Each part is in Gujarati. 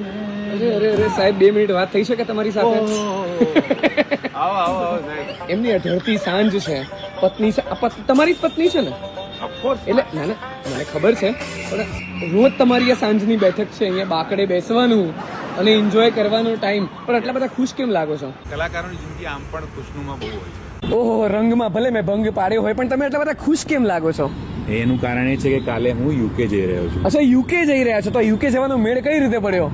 અરે સાહેબ 2 મિનિટ વાત થઈ શકે તમારી સાથે? આવો આવો આવો સાહેબ. એમની અઢળતી સાંજ છે, પત્ની છે, તમારી જ પત્ની છે ને? ઓફકોર્સ. એટલે ના ના મને ખબર છે, પણ રોજ તમારી આ સાંજની બેઠક છે, અહીંયા બાકડે બેસવાનું અને એન્જોય કરવાનો ટાઈમ, પણ આટલા બધા ખુશ કેમ લાગો છો? કલાકારોની જિંદગી આમ પણ ખુશનુમા બહુ હોય છે. ઓહો, રંગમાં ભલે મેં ભંગ પાડ્યો હોય, પણ તમે આટલા બધા ખુશ કેમ લાગો છો? એનું કારણ એ છે કે કાલે હું યુકે જઈ રહ્યો છું. અચ્છા, યુકે જઈ રહ્યા છો, તો યુકે જવાનો મેળ કઈ રીતે પડ્યો?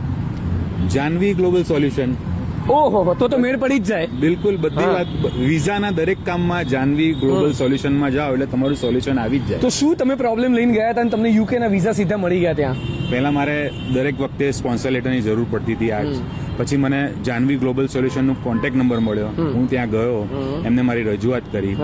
Janvi global solution. ઓહો, તો મેળ પડી જ જાય. બિલકુલ, બધી વાત વિઝાના દરેક કામમાં જાનવી ગ્લોબલ સોલ્યુશનમાં જાઓ એટલે તમારું સોલ્યુશન આવી જ જાય. તો શું તમે પ્રોબ્લેમ લઈને ગયા હતા અને તમને યુકે ના વિઝા સીધા મળી ગયા ત્યાં? પહેલા મારે દરેક વખતે સ્પોન્સર લેટરની જરૂર પડતી હતી. પછી મને જાનવી ગ્લોબલ સોલ્યુશનનો કોન્ટેક્ટ નંબર મળ્યો, હું ત્યાં ગયો, એમને મારી રજૂઆત કરી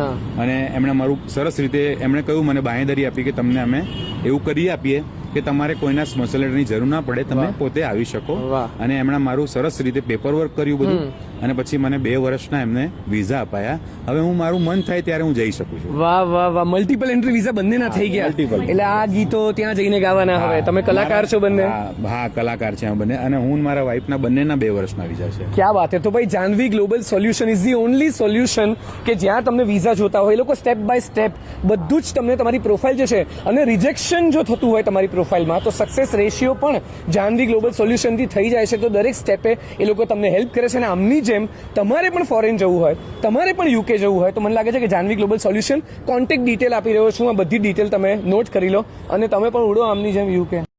અને એમણે મારું સરસ રીતે એમણે કહ્યું, મને બાંહેધરી આપી કે તમને અમે એવું કરી આપીએ કે તમારે કોઈના સ્પોન્સર લેટરની જરૂર ના પડે, તમે પોતે આવી શકો. અને એમણે મારું સરસ રીતે પેપર વર્ક કર્યું બધું, અને પછી મને 2 વર્ષના એમને વિઝા અપાયા. હવે હું મારું મન થાય ત્યારે હું જઈ શકું છું. વાહ વાહ વાહ, મલ્ટિપલ એન્ટ્રી વિઝા બંનેના થઈ ગયા. એટલે આ ગીતો ત્યાં જઈને ગાવાના હવે. તમે કલાકાર છો બંને? હા, કલાકાર છે બંને, અને હું મારા વાઇફના બંનેના 2 વર્ષના વિઝા છે. ક્યાં વાત છે. તો ભાઈ, Janvi global solution is the only solution કે જ્યાં તમને વિઝા જોતા હોય, એ લોકો સ્ટેપ બાય સ્ટેપ બધું જ તમને તમારી પ્રોફાઇલ જે છે, અને રિજેક્શન જો થતું હોય તમારી પ્રોફાઇલમાં, તો સક્સેસ રેશિયો પણ જાનવી ગ્લોબલ સોલ્યુશનથી થઈ જાય છે. તો દરેક સ્ટેપે એ લોકો તમને હેલ્પ કરે છે. અને આમની જેમ તમારે પણ ફોરેન જવું હોય, તમારે પણ યુકે જવું હોય, તો મને લાગે છે કે Janvi global solution contact detail આપી રહ્યો છું, આ બધી ડિટેલ તમે નોટ કરી લો અને તમે પણ ઉડો આમની જેમ યુકે.